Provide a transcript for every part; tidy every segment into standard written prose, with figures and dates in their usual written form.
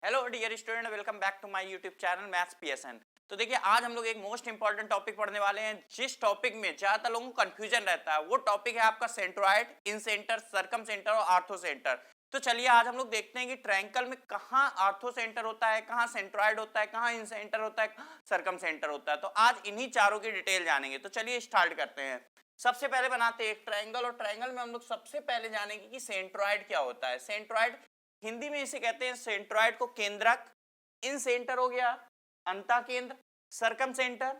Hello dear student, welcome back to my YouTube channel maths PSN. तो देखिए, आज हम लोग एक मोस्ट इंपॉर्टेंट टॉपिक पढ़ने वाले हैं, जिस टॉपिक में ज्यादातर लोगों को कंफ्यूजन रहता है। वो टॉपिक है आपका सेंट्रॉइड, इन सेंटर, सर्कम सेंटर और आर्थो सेंटर। तो चलिए आज हम लोग देखते हैं कि ट्रायंगल में कहाँ आर्थो सेंटर होता है, कहाँ सेंट्रॉइड होता है, कहाँ इन सेंटर होता है, सर्कम सेंटर होता है। तो आज इन्हीं चारों की डिटेल जानेंगे। तो चलिए स्टार्ट करते हैं। सबसे पहले बनाते हैं एक ट्रायंगल, और ट्रायंगल में हम लोग सबसे पहले जानेंगे कि सेंट्रॉइड क्या होता है। सेंट्रॉइड हिंदी में इसे कहते हैं सेंट्रॉइड को केंद्रक, इन सेंटर हो गया अंता केंद्र, सरकम सेंटर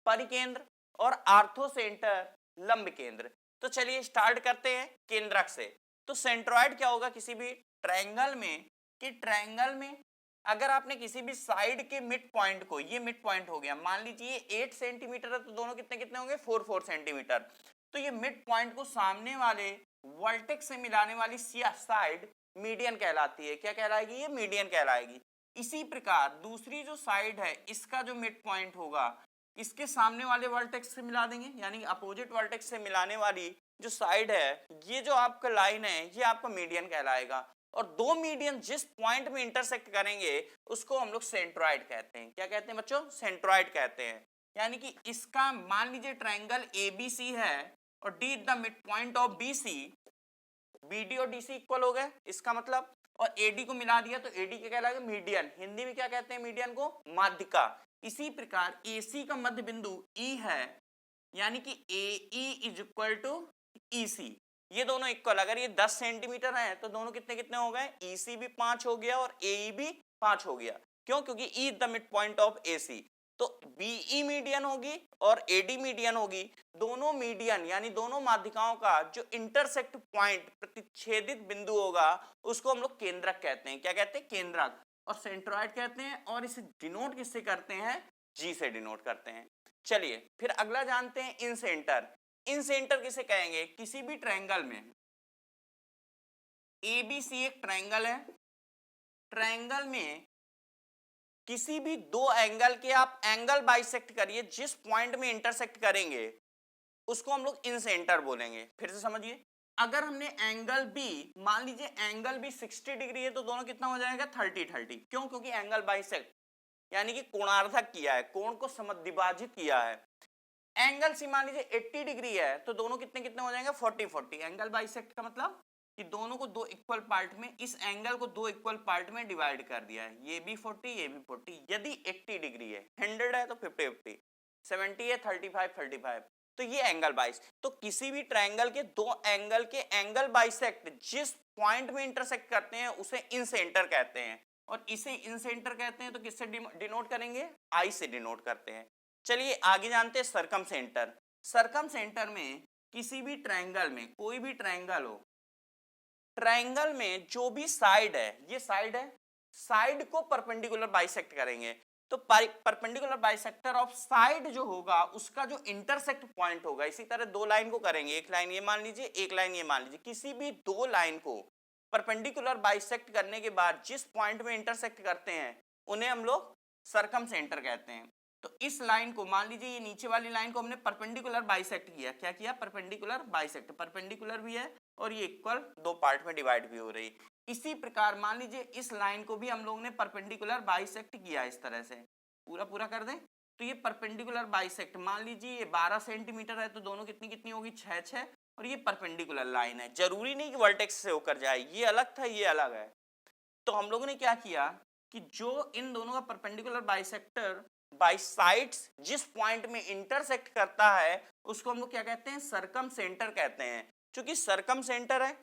परिकेंद्र और आर्थो सेंटर लंब केंद्र। तो चलिए स्टार्ट करते हैं केंद्रक से। तो सेंट्रॉइड क्या होगा किसी भी ट्रायंगल में, कि ट्रायंगल में अगर आपने किसी भी साइड के मिड पॉइंट को, ये मिड पॉइंट हो गया, मान लीजिए 8 सेंटीमीटर है, तो दोनों कितने कितने होंगे, 4 सेंटीमीटर। तो ये मिड पॉइंट को सामने वाले वर्टेक्स से मिलाने वाली साइड मीडियन कहलाती है। क्या कहलाएगी? ये मीडियन कहलाएगी। इसी प्रकार दूसरी जो साइड है, इसका जो मिड पॉइंट होगा, इसके सामने वाले वर्टेक्स से मिला देंगे, यानी अपोजिट वर्टेक्स से मिलाने वाली जो साइड है, ये जो आपका लाइन है, ये आपका मीडियन कहलाएगा। और दो मीडियन जिस पॉइंट में इंटरसेक्ट करेंगे उसको हम लोग सेंट्रॉइड कहते हैं। क्या कहते हैं बच्चों? सेंट्रॉइड कहते हैं। यानी कि इसका मान लीजिए ट्रायंगल एबीसी है और D the mid point of BC, BD और डीसी इक्वल हो गए, इसका मतलब, और एडी को मिला दिया तो एडी क्या कहलाएगा? मीडियन। हिंदी में क्या कहते हैं मीडियन को? माध्यिका। इसी प्रकार एसी का मध्य बिंदु ई है, यानी कि ए इज इक्वल टू ईसी। ये दोनों इक्वल, अगर ये 10 सेंटीमीटर है तो दोनों कितने कितने हो गए? ईसी भी 5 हो गया और एई भी 5 हो गया। क्यों? क्योंकि E is the mid point of AC. तो बीई मीडियन होगी और एडी मीडियन होगी। दोनों मीडियन यानी दोनों माध्यिकाओं का जो इंटरसेक्ट पॉइंट, प्रतिच्छेदित बिंदु होगा, उसको हम लोग केंद्रक कहते हैं। क्या कहते हैं? केंद्रक। और सेंट्रॉइड कहते हैं। और इसे डिनोट किससे करते हैं? जी से डिनोट करते हैं। चलिए फिर अगला जानते हैं इन सेंटर। इन सेंटर किसे कहेंगे? किसी भी ट्रायंगल में, एबीसी एक ट्रायंगल है, ट्रायंगल में किसी भी दो एंगल के आप एंगल बाइसेक्ट करिए, जिस पॉइंट में इंटरसेक्ट करेंगे उसको हम लोग इन सेंटर बोलेंगे। फिर से समझिए, अगर हमने एंगल बी, मान लीजिए एंगल बी 60 डिग्री है, तो दोनों कितना हो जाएगा? 30-30। क्यों? क्योंकि एंगल बाइसेक्ट यानी कि कोणार्धक किया है, कोण को समद्विभाजित किया है। एंगल सी मान लीजिए 80 डिग्री है, तो दोनों कितने कितने हो जाएंगे? 40-40। एंगल बाइसेक्ट का मतलब कि दोनों को दो इक्वल पार्ट में, इस एंगल को दो इक्वल पार्ट में डिवाइड कर दिया है। ये भी 40, ये भी 40। यदि 80 डिग्री है, 100 है तो 50-50, 70 है 35-35। तो ये एंगल बाइस। तो किसी भी ट्रायंगल के दो एंगल के एंगल बाइसेक्ट जिस पॉइंट में इंटरसेक्ट करते हैं उसे इन सेंटर कहते हैं। और इसे इन सेंटर कहते हैं तो किससे डिनोट करेंगे? आई से डिनोट करते हैं। चलिए आगे जानते हैं सरकम सेंटर। सरकम सेंटर में किसी भी ट्रायंगल में, कोई भी ट्रायंगल हो, ट्रायंगल में जो भी साइड है, ये साइड है, साइड को परपेंडिकुलर बाइसेक्ट करेंगे। तो परपेंडिकुलर बाइसेक्टर ऑफ साइड जो होगा, उसका जो इंटरसेक्ट पॉइंट होगा, इसी तरह दो लाइन को करेंगे, एक लाइन ये मान लीजिए, एक लाइन ये मान लीजिए। किसी भी दो लाइन को परपेंडिकुलर बाइसेक्ट करने के बाद जिस पॉइंट में इंटरसेक्ट करते हैं उन्हें हम लोग सरकम सेंटर कहते हैं। तो इस लाइन को मान लीजिए, ये नीचे वाली लाइन को हमने परपेंडिकुलर बाइसेक्ट किया। क्या किया? Perpendicular bisect. परपेंडिकुलर भी है और ये इक्वल दो पार्ट में डिवाइड भी हो रही। इसी प्रकार मान लीजिए इस लाइन को भी हम लोग ने परपेंडिकुलर बाइसेक्ट किया, इस तरह से पूरा पूरा कर दें। तो ये परपेंडिकुलर बाइसेक्ट, मान लीजिए ये 12 सेंटीमीटर है, तो दोनों कितनी कितनी होगी? 6-6। और ये परपेंडिकुलर लाइन है, जरूरी नहीं कि वर्टेक्स से होकर जाए, ये अलग था, ये अलग है। तो हम लोगों ने क्या किया कि जो इन दोनों का परपेंडिकुलर बाइसेक्टर बाई साइड्स जिस पॉइंट में इंटरसेक्ट करता है उसको हम लोग क्या कहते हैं? सरकम सेंटर कहते हैं। क्योंकि सरकम सेंटर है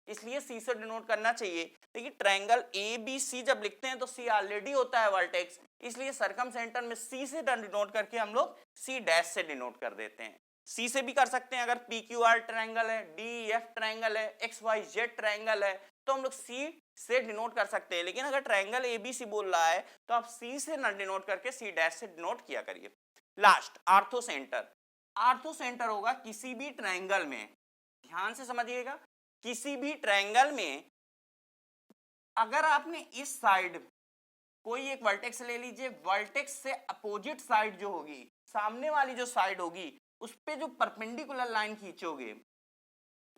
इसलिए सी से डिनोट करना चाहिए। देखिए ट्रायंगल ए बी सी जब लिखते हैं तो सी ऑलरेडी होता है वर्टेक्स, इसलिए सरकम सेंटर में सी से डिनोट करके हम लोग सी डैश से डिनोट कर देते हैं। सी से भी कर सकते हैं, अगर पी क्यू आर ट्रायंगल है, डी एफ ट्रायंगल है, एक्स वाई जेड ट्रायंगल है, तो हम लोग सी से डिनोट कर सकते हैं। लेकिन अगर ट्रायंगल एबीसी बोल रहा है तो आप सी से ना डिनोट करके सी डैश से डिनोट किया करिए। Last ortho centre. Ortho centre होगा किसी भी ट्रायंगल में, ध्यान से समझिएगा, किसी भी ट्रायंगल में अगर आपने इस साइड कोई एक वर्टेक्स ले लीजिए, वर्टेक्स से अपोजिट साइड जो होगी, सामने वाली जो साइड होगी, उस पे जो परपेंडिकुलर लाइन खींचोगे,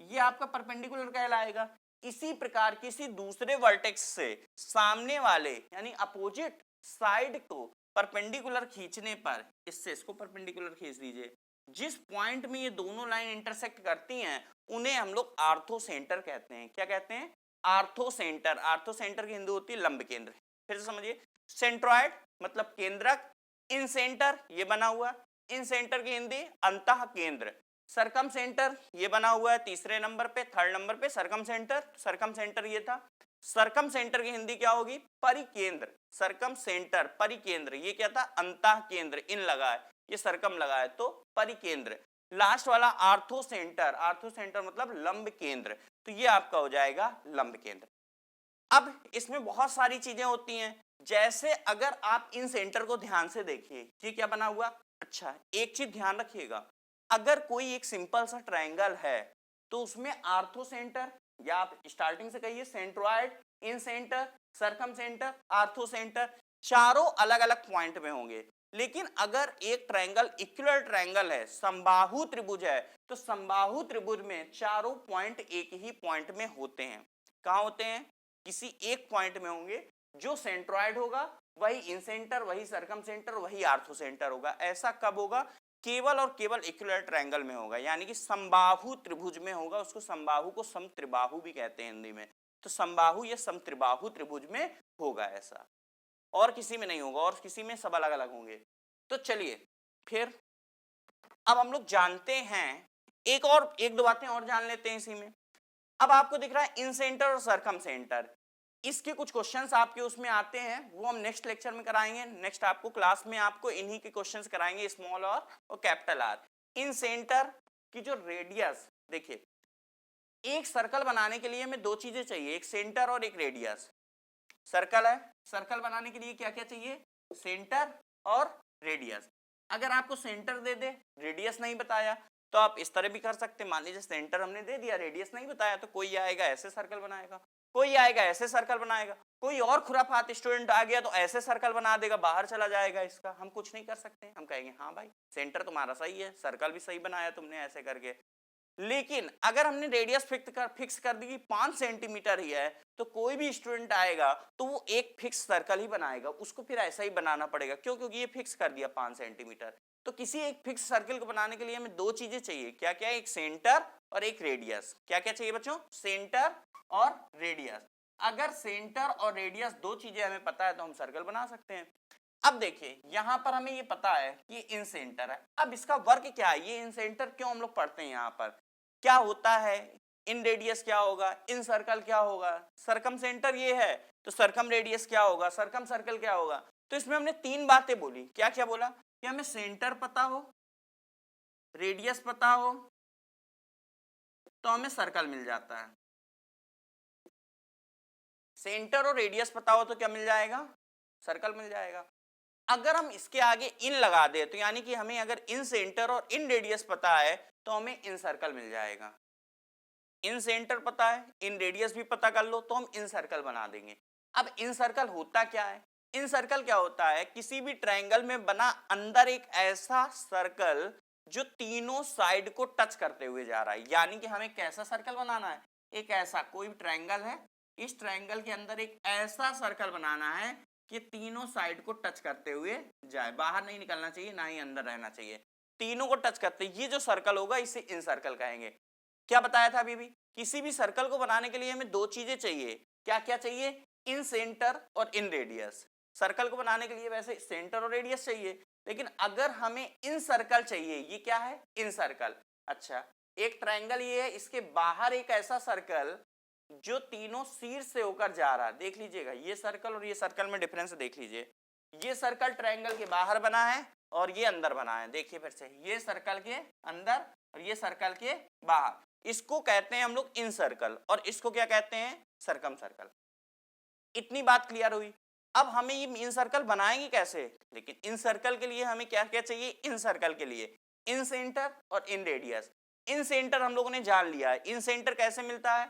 ये आपका परपेंडिकुलर कहलाएगा। इसी प्रकार किसी दूसरे वर्टेक्स से सामने वाले यानी अपोजिट साइड को परपेंडिकुलर खींचने पर, इससे इसको परपेंडिकुलर खींच दीजिए, जिस पॉइंट में ये दोनों लाइन इंटरसेक्ट करती हैं उन्हें हम लोग आर्थो सेंटर कहते हैं। क्या कहते हैं? Ortho centre. आर्थो सेंटर की हिंदी होती है लंब केंद्र। फिर से समझिए, सेंट्रॉइड मतलब केंद्रक, इन सेंटर ये बना हुआ, इन सेंटर की हिंदी अंतः केंद्र, सरकम सेंटर ये बना हुआ है तीसरे नंबर पे, थर्ड नंबर पे सरकम सेंटर, सरकम सेंटर ये था। सरकम सेंटर की हिंदी क्या होगी? परिकेंद्र। सरकम सेंटर परिकेंद्र, ये क्या था? अंतः केंद्र, इन लगा है, ये सरकम लगा है तो परिकेंद्र। लास्ट वाला आर्थो सेंटर, आर्थो सेंटर मतलब लंब केंद्र, तो ये आपका हो जाएगा लंब केंद्र। अब इसमें बहुत सारी चीजें होती हैं, जैसे अगर आप इन सेंटर को ध्यान से देखिए, ये क्या बना हुआ? अच्छा, एक चीज ध्यान रखिएगा, अगर कोई एक सिंपल सा ट्रायंगल है तो उसमें आर्थो सेंटर, या आप स्टार्टिंग से कहिए सेंट्रॉइड, इन सेंटर, सरकम सेंटर, आर्थो सेंटर, चारों अलग अलग पॉइंट में होंगे। लेकिन अगर एक ट्रायंगल इक्विलर ट्रायंगल है, समबाहु त्रिभुज है, तो समबाहु त्रिभुज में चारों पॉइंट एक ही पॉइंट में होते हैं। कहां होते हैं? किसी एक पॉइंट में होंगे, जो सेंट्रॉइड होगा वही इन सेंटर, वही सरकम सेंटर, वही आर्थो सेंटर होगा। ऐसा कब होगा? केवल और केवल इक्विलर ट्रायंगल में होगा, यानी कि समबाहु त्रिभुज में होगा। उसको समबाहु को समत्रिबाहु भी कहते हैं हिंदी में, तो समबाहु या समत्रिबाहु त्रिभुज में होगा ऐसा, और किसी में नहीं होगा, और किसी में सब अलग अलग होंगे। तो चलिए फिर अब हम लोग जानते हैं, एक दो बातें और जान लेते हैं इसी में। अब आपको दिख रहा है इन सेंटर और सरकम सेंटर, इसके कुछ क्वेश्चंस आपके उसमें आते हैं, वो हम नेक्स्ट लेक्चर में कराएंगे। नेक्स्ट आपको क्लास में आपको इन्हीं के क्वेश्चंस कराएंगे, स्मॉल और कैपिटल आर। इन सेंटर की जो रेडियस, देखिए एक सर्कल बनाने के लिए हमें दो चीजें चाहिए, एक सेंटर और एक रेडियस। सर्कल है, सर्कल बनाने के लिए क्या क्या चाहिए? सेंटर और रेडियस। अगर आपको सेंटर दे दे, रेडियस नहीं बताया, तो आप इस तरह भी कर सकते। मान लीजिए सेंटर हमने दे दिया, रेडियस नहीं बताया, तो कोई आएगा ऐसे सर्कल बनाएगा, कोई आएगा ऐसे सर्कल बनाएगा, कोई और खुराफात स्टूडेंट आ गया तो ऐसे सर्कल बना देगा, बाहर चला जाएगा इसका। हम कुछ नहीं कर सकते, हम कहेंगे हाँ भाई सेंटर तुम्हारा सही है, सर्कल भी सही बनाया तुमने ऐसे करके। लेकिन अगर हमने रेडियस फिक्स कर दी कि 5 सेंटीमीटर ही है, तो कोई भी स्टूडेंट आएगा तो वो एक फिक्स सर्कल ही बनाएगा, उसको फिर ऐसा ही बनाना पड़ेगा। क्यों? क्योंकि ये फिक्स कर दिया 5 सेंटीमीटर। तो किसी एक फिक्स सर्कल को बनाने के लिए हमें दो चीजें चाहिए, क्या क्या? एक सेंटर और एक रेडियस। क्या क्या चाहिए बच्चों? सेंटर और रेडियस। अगर सेंटर और रेडियस दो चीजें हमें पता है तो हम सर्कल बना सकते हैं। अब देखिए यहां पर हमें ये पता है कि इन सेंटर है, अब इसका वर्क क्या है? ये इन सेंटर क्यों हम लोग पढ़ते हैं? यहाँ पर क्या होता है? इन रेडियस क्या होगा? इन सर्कल क्या होगा? सरकम सेंटर ये है तो सरकम रेडियस क्या होगा? सरकम सर्कल क्या होगा? तो इसमें हमने तीन बातें बोली। क्या क्या बोला? कि हमें सेंटर पता हो, रेडियस पता हो, तो हमें सर्कल मिल जाता है। सेंटर और रेडियस पता हो तो क्या मिल जाएगा? सर्कल मिल जाएगा। अगर हम इसके आगे इन लगा दे तो यानी कि हमें अगर इन सेंटर और इन रेडियस पता है तो हमें इन सर्कल मिल जाएगा। इन सेंटर पता है, इन रेडियस भी पता कर लो तो हम इन सर्कल बना देंगे। अब इन सर्कल होता क्या है? इन सर्कल क्या होता है? किसी भी ट्रायंगल में बना अंदर एक ऐसा सर्कल जो तीनों साइड को टच करते हुए जा रहा है। यानी कि हमें कैसा सर्कल बनाना है? एक ऐसा कोई ट्रायंगल है, इस ट्रायंगल के अंदर एक ऐसा सर्कल बनाना है कि तीनों साइड को टच करते हुए जाए, बाहर नहीं निकलना चाहिए ना ही अंदर रहना चाहिए, तीनों को टच करते। ये जो सर्कल होगा इसे इन सर्कल कहेंगे। क्या बताया था अभी भी? किसी भी सर्कल को बनाने के लिए हमें दो चीजें चाहिए। क्या क्या चाहिए? इन सेंटर और इन रेडियस। सर्कल को बनाने के लिए वैसे सेंटर और रेडियस चाहिए, लेकिन अगर हमें इन सर्कल चाहिए, ये क्या है? इन सर्कल। अच्छा, एक ट्रायंगल ये है, इसके बाहर एक ऐसा सर्कल जो तीनों शीर्ष से होकर जा रहा है। देख लीजिएगा ये सर्कल और ये सर्कल में डिफरेंस देख लीजिए। ये सर्कल ट्रायंगल के बाहर बना है और ये अंदर बना है। देखिए फिर से, ये सर्कल के अंदर और ये सर्कल के बाहर, इसको कहते हैं हम लोग इन सर्कल, और इसको क्या कहते हैं? सरकम सर्कल। इतनी बात क्लियर हुई। अब हमें ये इन सर्कल बनाएंगे कैसे? लेकिन इन सर्कल के लिए हमें क्या क्या चाहिए? इन सर्कल के लिए इन सेंटर और इन रेडियस। इन सेंटर हम लोगों ने जान लिया है। इन सेंटर कैसे मिलता है?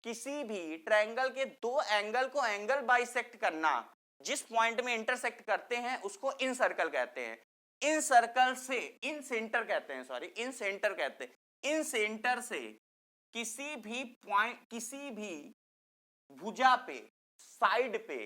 किसी भी ट्रायंगल के दो एंगल को एंगल बाइसेक्ट करना, जिस पॉइंट में इंटरसेक्ट करते हैं उसको इन सर्कल कहते हैं। इन सर्कल से, इन सेंटर कहते हैं, सॉरी इन सेंटर कहते हैं। इन सेंटर से किसी भी पॉइंट, किसी भी भुजा पे, साइड पे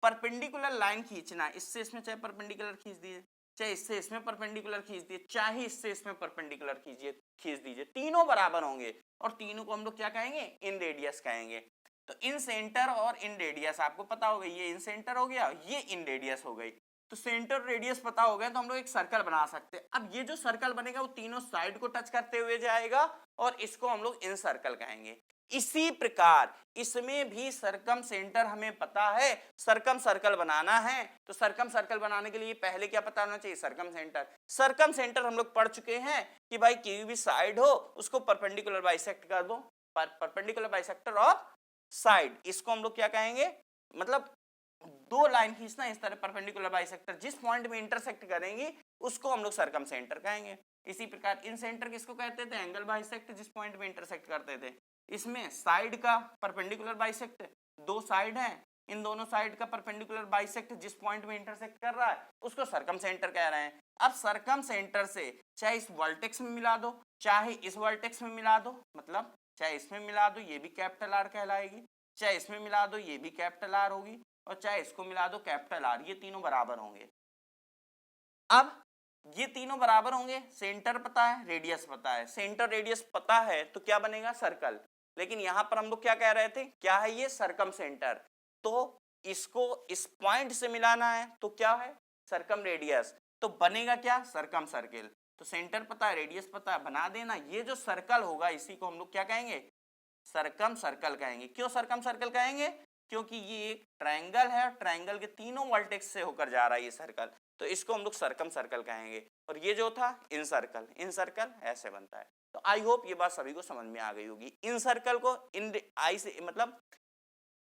परपेंडिकुलर लाइन खींचना, इससे इसमें चाहे परपेंडिकुलर खींच दीजिए, चाहे इससे इसमें परपेंडिकुलर खींच दीजिए, चाहे इससे इसमें परपेंडिकुलर खींच दीजिए, तीनों बराबर होंगे और तीनों को हम लोग क्या कहेंगे, इन रेडियस कहेंगे। तो इन सेंटर और इन रेडियस आपको पता होगा, ये इन सेंटर हो गया, ये इन रेडियस हो गई। तो सेंटर रेडियस पता हो गया तो हम लोग एक सर्कल बना सकते हैं। अब ये जो सर्कल बनेगा वो तीनों साइड को टच करते हुए जाएगा और इसको हम लोग इन सर्कल कहेंगे। इसी प्रकार इसमें भी सरकम सेंटर हमें पता है, सरकम सर्कल बनाना है तो सरकम सर्कल बनाने के लिए पहले क्या पता होना चाहिए, सरकम सेंटर। सरकम सेंटर हम लोग पढ़ चुके हैं कि भाई कोई भी साइड हो उसको परपेंडिकुलर बाइसेक्ट कर दो, परपेंडिकुलर बाइसेक्टर ऑफ साइड, इसको हम लोग क्या कहेंगे, मतलब दो लाइन खींचना इस तरह परपेंडिकुलर बाइसेक्टर, जिस पॉइंट में इंटरसेक्ट करेंगे उसको हम लोग सरकम सेंटर कहेंगे। इसी प्रकार इन सेंटर किसको कहते थे, एंगल बाइसेक्ट, जिस पॉइंट में इंटरसेक्ट करते थे। इसमें साइड का परपेंडिकुलर बाइसेक्ट, दो साइड हैं, इन दोनों साइड का परपेंडिकुलर बाइसेक्ट जिस पॉइंट में इंटरसेक्ट कर रहा है उसको सरकम सेंटर कह रहे हैं। अब सरकम सेंटर से चाहे इस वर्टेक्स में मिला दो, चाहे इस वर्टेक्स में मिला दो, मतलब चाहे इसमें मिला दो ये भी कैपिटल आर कहलाएगी, चाहे इसमें मिला दो ये भी कैपिटल आर होगी, और चाहे इसको मिला दो कैपिटल आर, ये तीनों बराबर होंगे। अब ये तीनों बराबर होंगे, सेंटर पता है, रेडियस पता है, सेंटर रेडियस पता है तो क्या बनेगा, सर्कल। लेकिन यहां पर हम लोग क्या कह रहे थे, क्या है ये, सरकम सेंटर, तो इसको इस पॉइंट से मिलाना है तो क्या है, सरकम रेडियस, तो बनेगा क्या, सरकम सर्किल। तो सेंटर पता है, रेडियस पता है, बना देना। ये जो सर्कल होगा इसी को हम लोग क्या कहेंगे, सरकम सर्कल कहेंगे। क्यों सरकम सर्कल कहेंगे, क्योंकि ये एक ट्रायंगल है, ट्रायंगल के तीनों वर्टेक्स से होकर जा रहा है ये सर्कल, तो इसको हम लोग सरकम सर्कल कहेंगे। और ये जो था इन सर्कल, इन सर्कल ऐसे बनता है। तो आई होप ये बात सभी को समझ में आ गई होगी। इन सर्कल को इन आई से, मतलब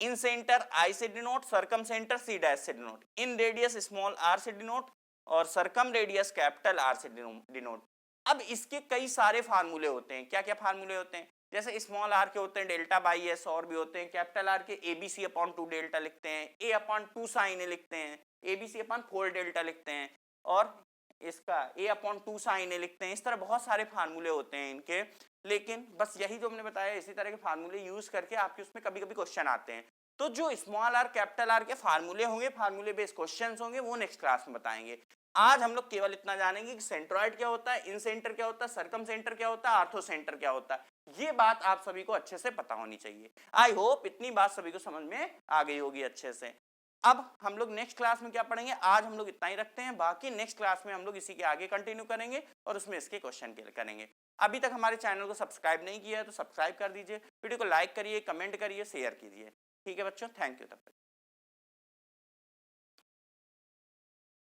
इन सेंटर आई से denote, circumcentre C dash से denote, inradius small R से डिनोट और सरकम रेडियस कैपिटल आर से डिनोट। अब इसके कई सारे फार्मूले होते हैं। क्या क्या फार्मूले होते हैं, जैसे स्मॉल आर के होते हैं डेल्टा बाई एस, और भी होते हैं। कैपिटल आर के A B C upon 2 delta लिखते हैं, ए अपॉन 2 साइन ए लिखते हैं, A B C upon 4 delta लिखते हैं, और इसका ए अपॉन 2 साइन ए लिखते हैं। इस तरह बहुत सारे फार्मूले होते हैं इनके, लेकिन बस यही जो हमने बताया इसी तरह के फार्मूले यूज करके आपके उसमें कभी कभी क्वेश्चन आते हैं। तो जो स्मॉल आर कैपिटल आर के फार्मूले होंगे, फार्मूले बेस्ड क्वेश्चंस होंगे, वो नेक्स्ट क्लास में बताएंगे। आज हम लोग केवल इतना जानेंगे कि सेंट्रॉइड क्या होता है, इन सेंटर क्या होता है, सरकम सेंटर क्या होता है, आर्थो सेंटर क्या होता है। ये बात आप सभी को अच्छे से पता होनी चाहिए। आई होप इतनी बात सभी को समझ में आ गई होगी अच्छे से। अब हम लोग नेक्स्ट क्लास में क्या पढ़ेंगे, आज हम लोग इतना ही रखते हैं, बाकी नेक्स्ट क्लास में हम लोग इसी के आगे कंटिन्यू करेंगे और उसमें इसके क्वेश्चन करेंगे। अभी तक हमारे चैनल को सब्सक्राइब नहीं किया है तो सब्सक्राइब कर दीजिए, वीडियो को लाइक करिए, कमेंट करिए, शेयर कीजिए। ठीक है बच्चों, थैंक यू। तब तक